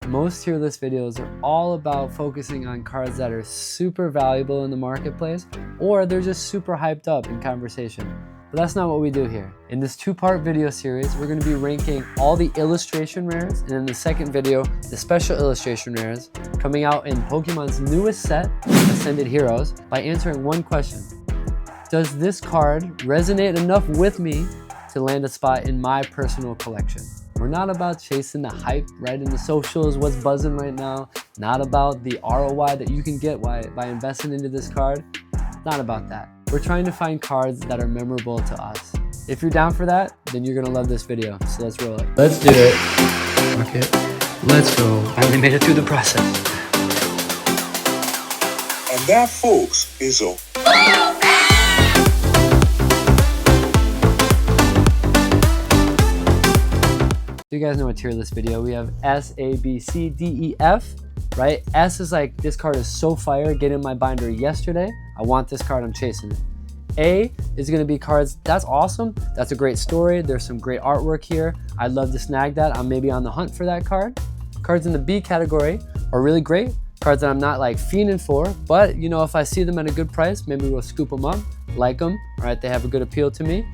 Most tier list videos are all about focusing on cards that are super valuable in the marketplace, or they're just super hyped up in conversation. But that's not what we do here. In this two-part video series, we're going to be ranking all the illustration rares, and in the second video, the special illustration rares coming out in Pokemon's newest set, Ascended Heroes, by answering one question. Does this card resonate enough with me to land a spot in my personal collection? We're not about chasing the hype right in the socials, what's buzzing right now, not about the ROI that you can get by investing into this card, not about that. We're trying to find cards that are memorable to us. If you're down for that, then you're gonna love this video, so let's roll it. Let's do it. Okay, let's go. Finally made it through the process. And that, folks, is a You guys know a tier list video. We have S, A, B, C, D, E, F, right? S is like, this card is so fire, get in my binder yesterday. I want this card, I'm chasing it. A is gonna be cards, that's awesome. That's a great story. There's some great artwork here. I'd love to snag that. I'm maybe on the hunt for that card. Cards in the B category are really great. Cards that I'm not like fiending for, but you know, if I see them at a good price, maybe we'll scoop them up, like them, all right? They have a good appeal to me.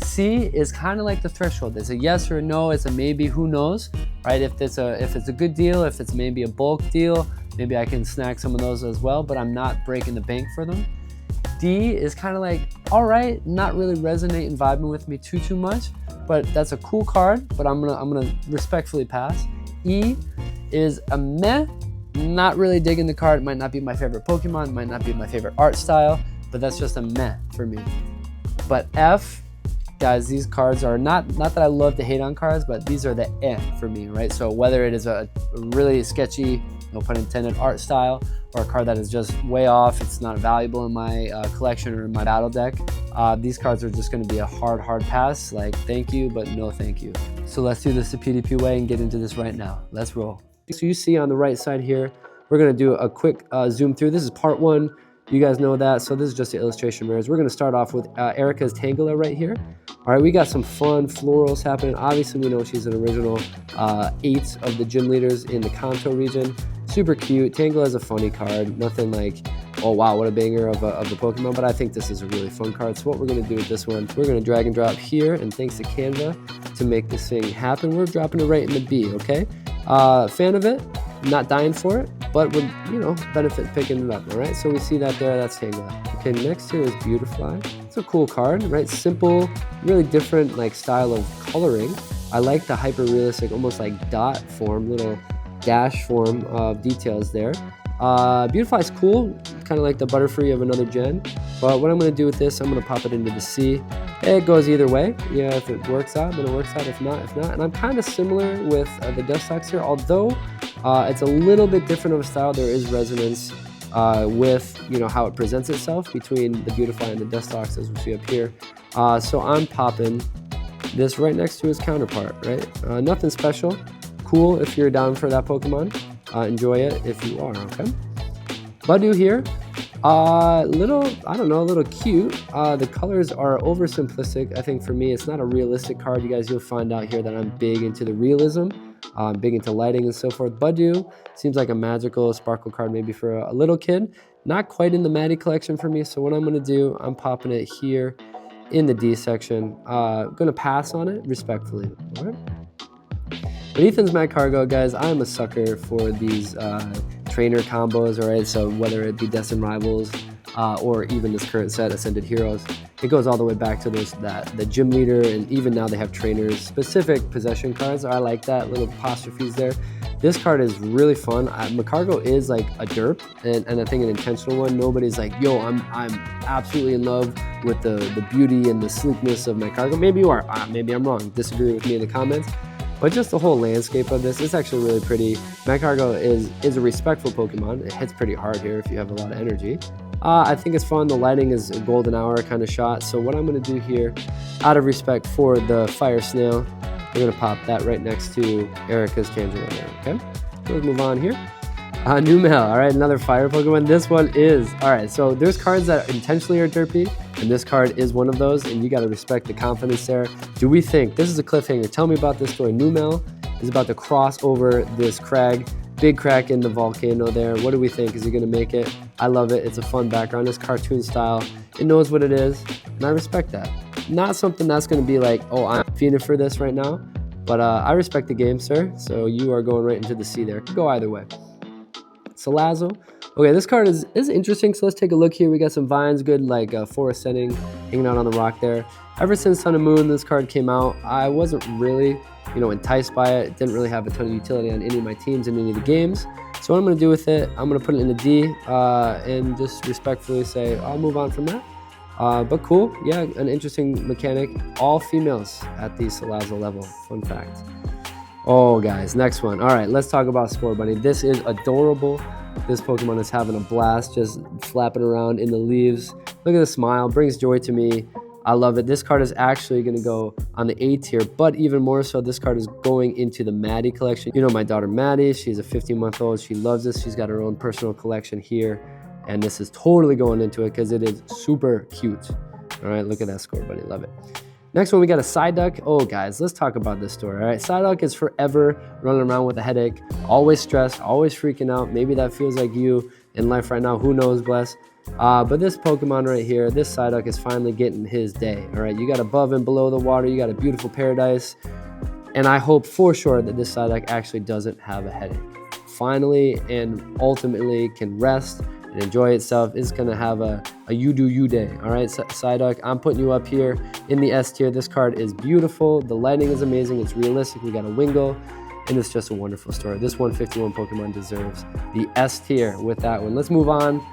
C is kind of like the threshold. It's a yes or a no, it's a maybe, who knows, right? If it's a good deal, if it's maybe a bulk deal, maybe I can snag some of those as well, but I'm not breaking the bank for them. D is kind of like, all right, not really resonating, vibing with me too much, but that's a cool card, but I'm gonna respectfully pass. E is a meh, not really digging the card. It might not be my favorite Pokemon, it might not be my favorite art style, but that's just a meh for me. But F, guys, these cards are not that I love to hate on cards, but these are the for me, right? So whether it is a really sketchy, no pun intended, art style, or a card that is just way off, it's not valuable in my collection or in my battle deck, these cards are just going to be a hard pass, like thank you, but no thank you. So let's do this the PDP way and get into this right now. Let's roll. So you see on the right side here, we're going to do a quick zoom through. This is part one. You guys know that, so this is just the illustration rares. We're going to start off with Erica's Tangela right here. All right, we got some fun florals happening. Obviously, we know she's an original 8 of the gym leaders in the Kanto region. Super cute. Tangela is a funny card. Nothing like, oh wow, what a banger of a Pokemon, but I think this is a really fun card. So what we're going to do with this one, we're going to drag and drop here, and thanks to Canva to make this thing happen. We're dropping it right in the B, okay? Fan of it, not dying for it, but would, you know, benefit picking it up, all right? So we see that there, that's Tangela. Okay, next here is Beautifly. It's a cool card, right? Simple, really different like style of coloring. I like the hyper realistic, almost like dot form, little dash form of details there. Beautifly is cool, kind of like the Butterfree of another gen, but what I'm going to do with this, I'm going to pop it into the C. It goes either way. Yeah, if it works out, then it works out. If not, if not. And I'm kind of similar with the Dustox here, although it's a little bit different of a style. There is resonance with, you know, how it presents itself between the Beautifly and the Dustox, as we see up here. So I'm popping this right next to his counterpart, right? Nothing special. Cool if you're down for that Pokemon. Enjoy it if you are, okay? Budu here. I don't know, a little cute. The colors are oversimplistic. I think for me, it's not a realistic card. You guys, you'll find out here that I'm big into the realism. I'm big into lighting and so forth. Budu seems like a magical sparkle card maybe for a little kid. Not quite in the Maddie collection for me. So what I'm going to do, I'm popping it here in the D section. I'm going to pass on it respectfully. All right. But Ethan's Mad Cargo, guys, I'm a sucker for these trainer combos, all right? So whether it be Destined Rivals or even this current set, Ascended Heroes, it goes all the way back to the gym leader, and even now they have trainers, specific possession cards. I like that, little apostrophes there. This card is really fun. Macargo is like a derp, and I think an intentional one. Nobody's like, yo, I'm absolutely in love with the beauty and the sleekness of Macargo. Maybe you are, maybe I'm wrong. Disagree with me in the comments. But just the whole landscape of this, it's actually really pretty. Macargo is a respectful Pokemon. It hits pretty hard here if you have a lot of energy. I think it's fun. The lighting is a golden hour kind of shot. So what I'm going to do here, out of respect for the Fire Snail, we're going to pop that right next to Erica's Tangela there, okay? So let's move on here. Numel, all right, another fire Pokemon. This one is, all right, so there's cards that intentionally are derpy, and this card is one of those, and you got to respect the confidence there. Do we think, this is a cliffhanger, tell me about this story. Numel is about to cross over this crag Big crack in the volcano there. What do we think? Is he going to make it? I love it. It's a fun background. It's cartoon style. It knows what it is, and I respect that. Not something that's going to be like, oh, I'm fiending for this right now, but I respect the game, sir. So you are going right into the sea there. Could go either way. Salazzle. Okay, this card is interesting, so let's take a look here. We got some vines, good like forest setting, hanging out on the rock there. Ever since Sun and Moon this card came out, I wasn't really, enticed by it. It didn't really have a ton of utility on any of my teams in any of the games. So what I'm going to do with it, I'm going to put it in a D and just respectfully say I'll move on from that. But cool, yeah, an interesting mechanic. All females at the Salazzle level, fun fact. Oh, guys, next one. All right, let's talk about Score Bunny. This is adorable. This Pokemon is having a blast, just flapping around in the leaves. Look at the smile, brings joy to me. I love it. This card is actually going to go on the A tier, but even more so, this card is going into the Maddie collection. You know my daughter Maddie, she's a 15-month-old. She loves this. She's got her own personal collection here, and this is totally going into it because it is super cute. All right, look at that Score Bunny. Love it. Next one, we got a Psyduck. Oh, guys, let's talk about this story, all right? Psyduck is forever running around with a headache, always stressed, always freaking out. Maybe that feels like you in life right now. Who knows, bless. But this Pokemon right here, this Psyduck is finally getting his day, all right? You got above and below the water. You got a beautiful paradise. And I hope for sure that this Psyduck actually doesn't have a headache. Finally and ultimately can rest and enjoy itself. It's going to have a you do you day. All right, Psyduck, I'm putting you up here in the S tier. This card is beautiful. The lighting is amazing. It's realistic. We got a Wingull, and it's just a wonderful story. This 151 Pokemon deserves the S tier with that one. Let's move on.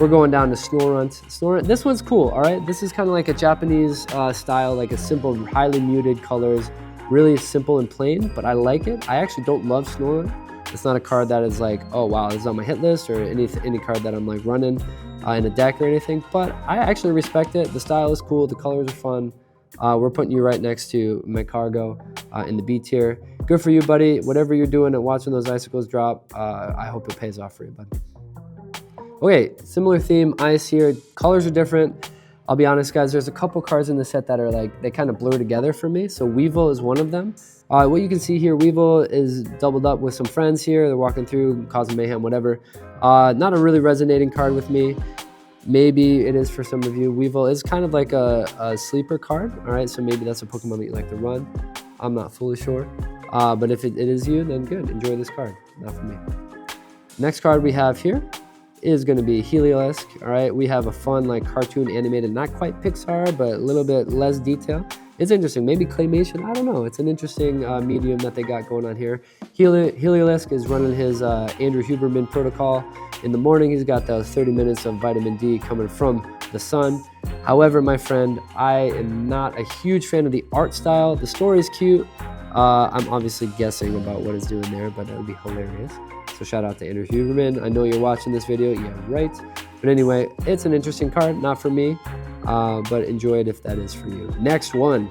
We're going down to Snorunt. This one's cool, all right? This is kind of like a Japanese style, like a simple, highly muted colors. Really simple and plain, but I like it. I actually don't love Snorunt. It's not a card that is like, oh wow, this is on my hit list, or any card that I'm like running in a deck or anything, but I actually respect it. The style is cool, the colors are fun. We're putting you right next to Magcargo in the B tier. Good for you, buddy. Whatever you're doing and watching those icicles drop, I hope it pays off for you, buddy. Okay, similar theme, ice here. Colors are different. I'll be honest, guys, there's a couple cards in the set that are like, they kind of blur together for me. So Weevil is one of them. What you can see here, Weevil is doubled up with some friends here. They're walking through, causing mayhem, whatever. Not a really resonating card with me. Maybe it is for some of you. Weevil is kind of like a sleeper card, all right? So maybe that's a Pokemon that you like to run. I'm not fully sure. But if it is you, then good. Enjoy this card. Not for me. Next card we have here is going to be Heliolisk, all right? We have a fun, like, cartoon animated, not quite Pixar, but a little bit less detail. It's interesting. Maybe claymation. I don't know. It's an interesting medium that they got going on here. Heliolisk is running his Andrew Huberman protocol. In the morning, he's got those 30 minutes of vitamin D coming from the sun. However, my friend, I am not a huge fan of the art style. The story is cute. I'm obviously guessing about what it's doing there, but that would be hilarious. So shout out to Andrew Huberman. I know you're watching this video. Yeah, right. But anyway, it's an interesting card. Not for me. But enjoy it if that is for you. Next one,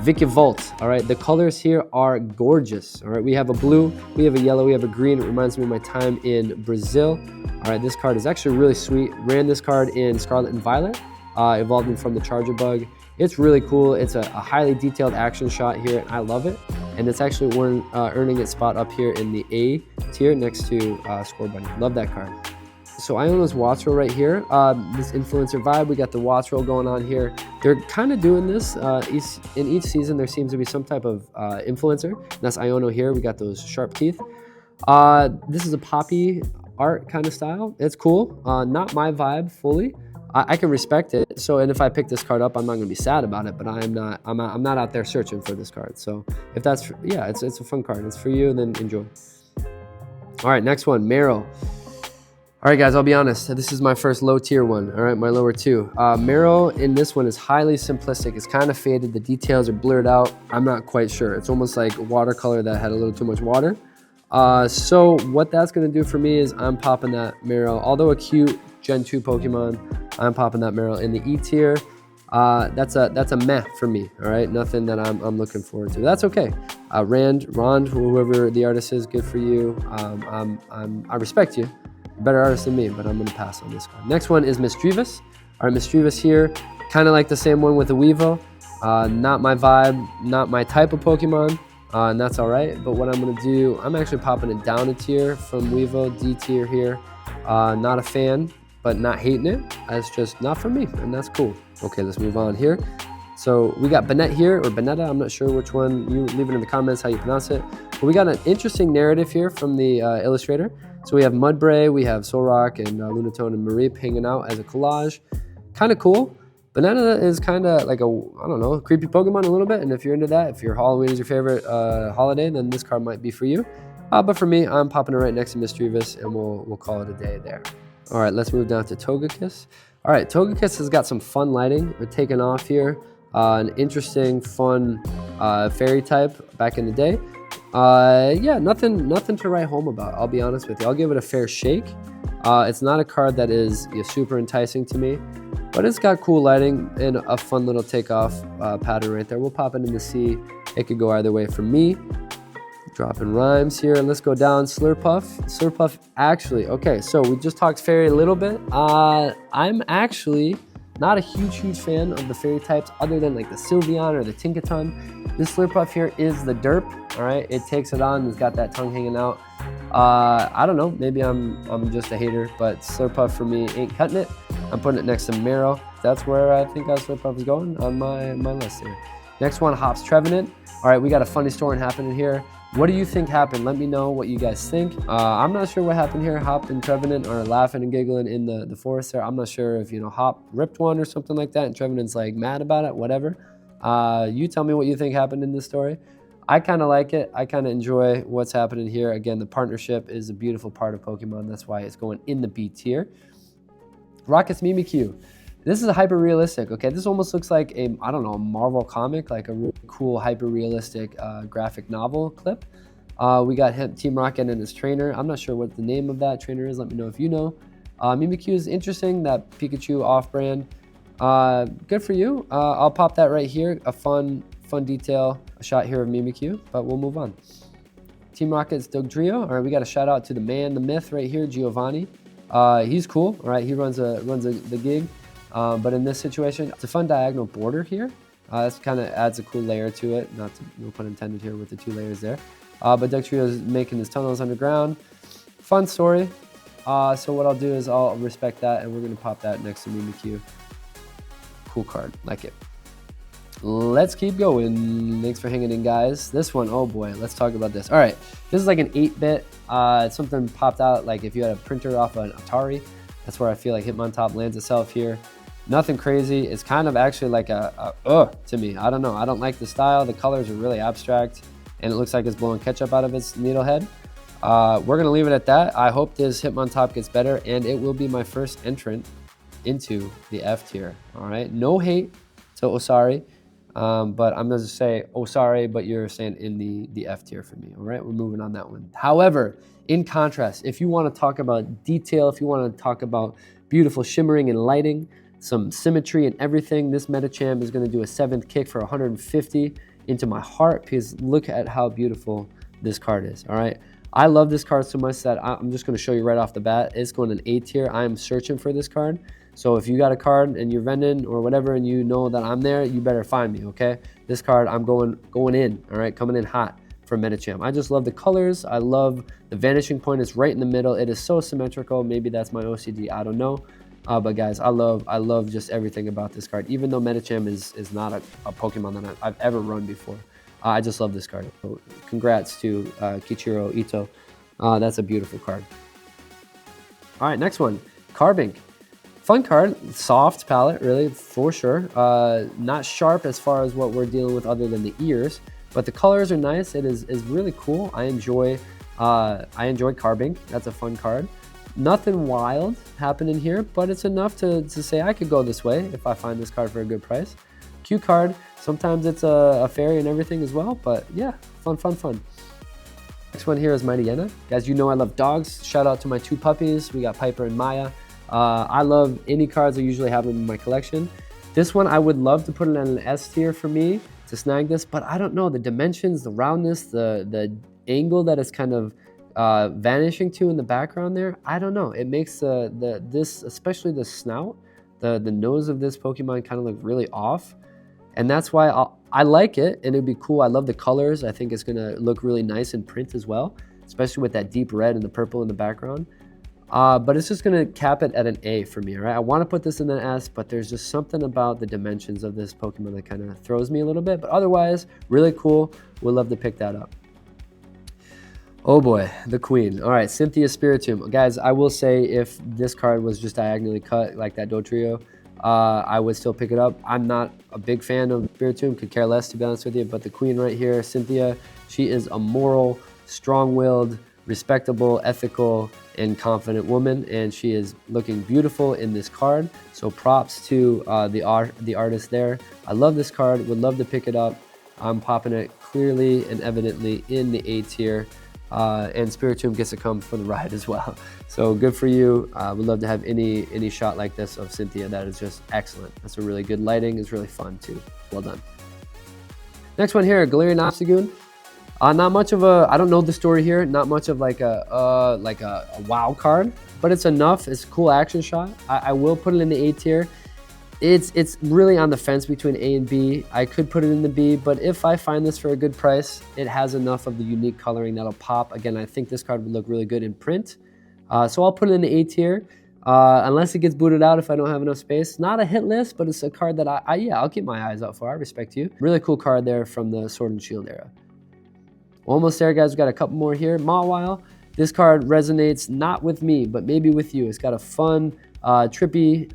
Vikavolt. All right, the colors here are gorgeous. All right, we have a blue, we have a yellow, we have a green. It reminds me of my time in Brazil. All right, this card is actually really sweet. Ran this card in Scarlet and Violet, evolving from the Charger Bug. It's really cool. It's a highly detailed action shot here, and I love it. And it's actually earning its spot up here in the A tier next to Score Bunny. Love that card. So Iono's Wattrel right here, this influencer vibe. We got the Wattrel going on here. They're kind of doing this in each season. There seems to be some type of influencer. And that's Iono here. We got those sharp teeth. This is a poppy art kind of style. It's cool. Not my vibe fully. I can respect it. So, and if I pick this card up, I'm not going to be sad about it. But I'm not out there searching for this card. So if that's it's a fun card. It's for you. Then enjoy. All right, next one, Marrow. All right, guys, I'll be honest. This is my first low tier one. All right, my lower two. Marrow in this one is highly simplistic. It's kind of faded. The details are blurred out. I'm not quite sure. It's almost like watercolor that had a little too much water. So what that's going to do for me is I'm popping that Marrow. Although a cute Gen 2 Pokemon, I'm popping that Marrow in the E tier. That's a meh for me. All right, nothing that I'm looking forward to. That's okay. Rond, whoever the artist is, good for you. I respect you. Better artist than me, but I'm going to pass on this card. Next one is Misdreavus. All right, Misdreavus here, kind of like the same one with the Weevil. Not my vibe, not my type of Pokemon. and that's all right. But what I'm gonna do, I'm actually popping it down a tier from Weevo, D tier here. Not a fan, but not hating it. That's just not for me, and that's cool. Okay, let's move on here. So we got Bennett here, or Benetta, I'm not sure which one. You leave it in the comments how you pronounce it. But we got an interesting narrative here from the illustrator. So we have Mudbray, we have Solrock, and Lunatone and Mareep hanging out as a collage. Kind of cool. Banana is kind of like a, I don't know, creepy Pokemon a little bit. And if you're into that, if your Halloween is your favorite holiday, then this card might be for you. But for me, I'm popping it right next to Mischievous, and we'll call it a day there. All right, let's move down to Togekiss. All right, Togekiss has got some fun lighting. We're taking off here. An interesting, fun fairy type back in the day. Yeah, nothing to write home about. I'll be honest with you. I'll give it a fair shake. It's not a card that is super enticing to me, but it's got cool lighting and a fun little takeoff pattern right there. We'll pop it in the sea. It could go either way for me. Dropping rhymes here. Let's go down. Slurpuff. Slurpuff actually, okay, so we just talked fairy a little bit. I'm actually not a huge fan of the fairy types other than like the Sylveon or the Tinkaton. This Slurpuff here is the derp, all right? It takes it on, it's got that tongue hanging out. I don't know, maybe I'm just a hater, but Slurpuff for me ain't cutting it. I'm putting it next to Marrow. That's where I think Slurpuff is going on my list here. Next one, Hops Trevenant. All right, we got a funny story happening here. What do you think happened? Let me know what you guys think. I'm not sure what happened here. Hop and Trevenant are laughing and giggling in the forest there. I'm not sure if, Hop ripped one or something like that, and Trevenant's like mad about it, whatever. You tell me what you think happened in this story. I kind of like it. I kind of enjoy what's happening here. Again, the partnership is a beautiful part of Pokemon. That's why it's going in the B tier. Rocket's Mimikyu. This is a hyper-realistic, okay? This almost looks like a, I don't know, a Marvel comic, like a really cool hyper-realistic graphic novel clip. We got Team Rocket and his trainer. I'm not sure what the name of that trainer is. Let me know if you know. Mimikyu is interesting, that Pikachu off-brand. Good for you. I'll pop that right here. A fun detail, a shot here of Mimikyu, but we'll move on. Team Rocket's Dugtrio. All right, we got a shout out to the man, the myth right here, Giovanni. He's cool, all right? He runs the gig. But in this situation, it's a fun diagonal border here. This kind of adds a cool layer to it. No pun intended here with the 2 layers there. But Dugtrio is making his tunnels underground. Fun story. So what I'll do is I'll respect that, and we're going to pop that next to Mimikyu. Cool card. Like it. Let's keep going. Thanks for hanging in, guys. This one, oh boy, let's talk about this. All right, this is like an 8-bit. Something popped out like if you had a printer off an Atari. That's where I feel like Hitmontop lands itself here. Nothing crazy. It's kind of actually like to me. I don't know. I don't like the style. The colors are really abstract, and it looks like it's blowing ketchup out of its needle head. We're going to leave it at that. I hope this Hitmontop gets better, and it will be my first entrant into the F tier. All right. No hate to Osari, but I'm going to say Osari, but you're saying in the F tier for me. All right. We're moving on that one. However, in contrast, if you want to talk about detail, if you want to talk about beautiful shimmering and lighting, some symmetry and everything, this Medicham is going to do a 7th kick for 150 into my heart, because look at how beautiful this card is, all right? I love this card so much that I'm just going to show you right off the bat. It's going in A tier. I am searching for this card. So if you got a card and you're vending or whatever and you know that I'm there, you better find me, okay? This card, I'm going in, all right? Coming in hot for Medicham. I just love the colors. I love the vanishing point is right in the middle. It is so symmetrical. Maybe that's my OCD. I don't know. But guys, I love just everything about this card. Even though Medicham is not a Pokemon that I've ever run before, I just love this card. So congrats to Kichiro Ito. That's a beautiful card. All right, next one, Carbink. Fun card, soft palette, really, for sure. Not sharp as far as what we're dealing with other than the ears, but the colors are nice. It is really cool. I enjoy Carbink. That's a fun card. Nothing wild happening here, but it's enough to say I could go this way if I find this card for a good price. Cute card. Sometimes it's a fairy and everything as well, but yeah, fun. Next one here is Mightyena. Guys, you know I love dogs. Shout out to my 2 puppies. We got Piper and Maya. I love any cards. I usually have them in my collection. This one, I would love to put it on an S tier for me to snag this, but I don't know. The dimensions, the roundness, the angle that it's kind of vanishing to in the background there, I don't know. It makes this, especially the snout, the nose of this Pokemon kind of look really off. And that's why I like it, and it'd be cool. I love the colors. I think it's gonna look really nice in print as well, especially with that deep red and the purple in the background. But it's just gonna cap it at an A for me, all right? I wanna put this in an S, but there's just something about the dimensions of this Pokemon that kind of throws me a little bit. But otherwise, really cool. Would love to pick that up. Oh boy, the Queen. All right, Cynthia Spiritomb. Guys, I will say if this card was just diagonally cut like that Dotrio, I would still pick it up. I'm not a big fan of Spiritomb, could care less to be honest with you, but the Queen right here, Cynthia, she is a moral, strong-willed, respectable, ethical, and confident woman, and she is looking beautiful in this card. So props to the artist there. I love this card, would love to pick it up. I'm popping it clearly and evidently in the A tier. And Spiritomb gets to come for the ride as well. So good for you. Would love to have any shot like this of Cynthia. That is just excellent. That's a really good lighting. It's really fun too. Well done. Next one here, Galarian Obstagoon. Not much of a, I don't know the story here. Not much of like a wow card, but it's enough. It's a cool action shot. I will put it in the A tier. It's really on the fence between A and B. I could put it in the B, but if I find this for a good price, it has enough of the unique coloring that'll pop. Again, I think this card would look really good in print. So I'll put it in the A tier, unless it gets booted out if I don't have enough space. Not a hit list, but it's a card that I'll keep my eyes out for. I respect you. Really cool card there from the Sword and Shield era. Almost there, guys. We've got a couple more here. Mawile. This card resonates not with me, but maybe with you. It's got a fun, trippy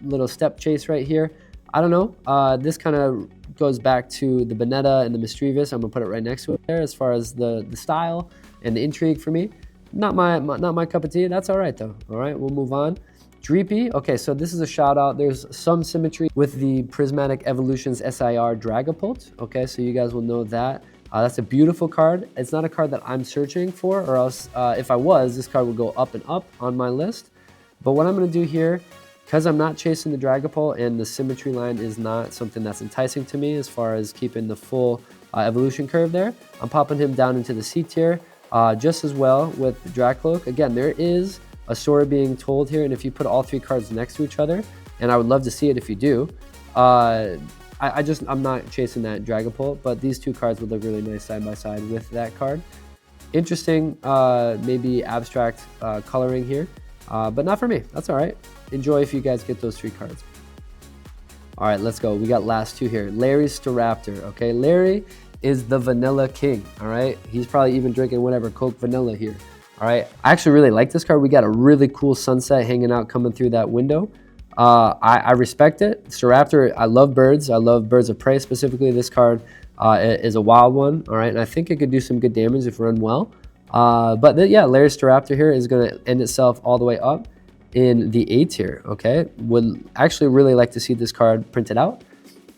little step chase right here. I don't know. This kind of goes back to the Bonetta and the Mischievous. I'm gonna put it right next to it there as far as the style and the intrigue for me. Not my cup of tea. That's all right though. All right, we'll move on. Dreepy. Okay, so this is a shout out. There's some symmetry with the Prismatic Evolutions SIR Dragapult. Okay, so you guys will know that. That's a beautiful card. It's not a card that I'm searching for, or else if I was, this card would go up and up on my list. But what I'm gonna do here, because I'm not chasing the Dragapult and the symmetry line is not something that's enticing to me as far as keeping the full evolution curve there, I'm popping him down into the C tier just as well with the Dracloak. Again, there is a story being told here, and if you put all three cards next to each other, and I would love to see it if you do, I'm not chasing that Dragapult, but these two cards would look really nice side by side with that card. Interesting, maybe abstract coloring here, but not for me. That's all right. Enjoy if you guys get those three cards. All right, let's go. We got last two here. Larry Staraptor, okay? Larry is the vanilla king, all right? He's probably even drinking whatever Coke vanilla here, all right? I actually really like this card. We got a really cool sunset hanging out coming through that window. I respect it. Staraptor, I love birds. I love birds of prey specifically. This card is a wild one, all right? And I think it could do some good damage if run well. Yeah, Larry Staraptor here is going to end itself all the way up in the A tier, okay? Would actually really like to see this card printed out.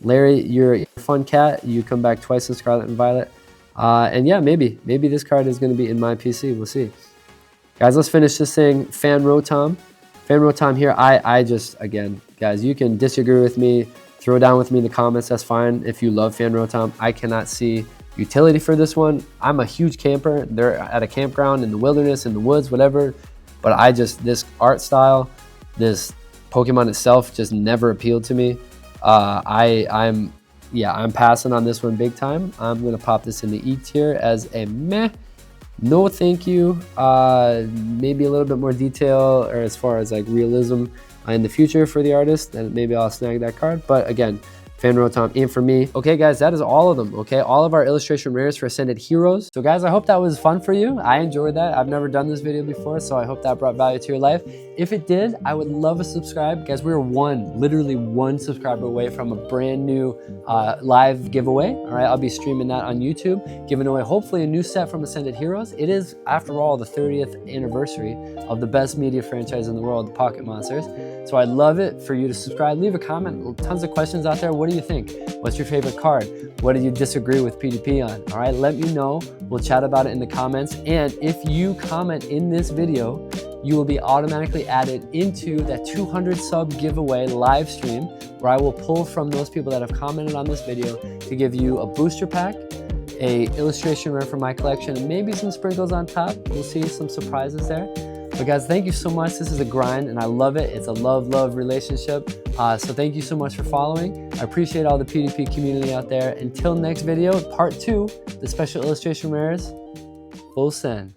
Larry, you're a fun cat. You come back twice in Scarlet and Violet. And yeah, maybe this card is going to be in my PC. We'll see. Guys, let's finish this thing. Fan Rotom here. I just, again, guys, you can disagree with me, throw down with me in the comments. That's fine. If you love Fan Rotom, I cannot see utility for this one. I'm a huge camper. They're at a campground in the wilderness, in the woods, whatever. But this art style, this Pokemon itself just never appealed to me. I'm passing on this one big time. I'm gonna pop this in the E tier as a meh. No thank you. Maybe a little bit more detail, or as far as like realism in the future for the artist, then maybe I'll snag that card. But again, Fan Rotom in for me. Okay guys, that is all of them, okay? All of our illustration rares for Ascended Heroes. So guys, I hope that was fun for you. I enjoyed that. I've never done this video before, so I hope that brought value to your life. If it did, I would love a subscribe. Guys, we're literally one subscriber away from a brand new live giveaway, all right? I'll be streaming that on YouTube, giving away hopefully a new set from Ascended Heroes. It is, after all, the 30th anniversary of the best media franchise in the world, the Pocket Monsters. So I'd love it for you to subscribe, leave a comment, tons of questions out there. What do you think? What's your favorite card? What do you disagree with PDP on? All right, let me know. We'll chat about it in the comments. And if you comment in this video, you will be automatically added into that 200 sub giveaway live stream, where I will pull from those people that have commented on this video to give you a booster pack, a illustration rare from my collection, and maybe some sprinkles on top. We'll see some surprises there. But guys, thank you so much. This is a grind and I love it. It's a love-love relationship. So thank you so much for following. I appreciate all the PvP community out there. Until next video, part 2, the special illustration rares, full send.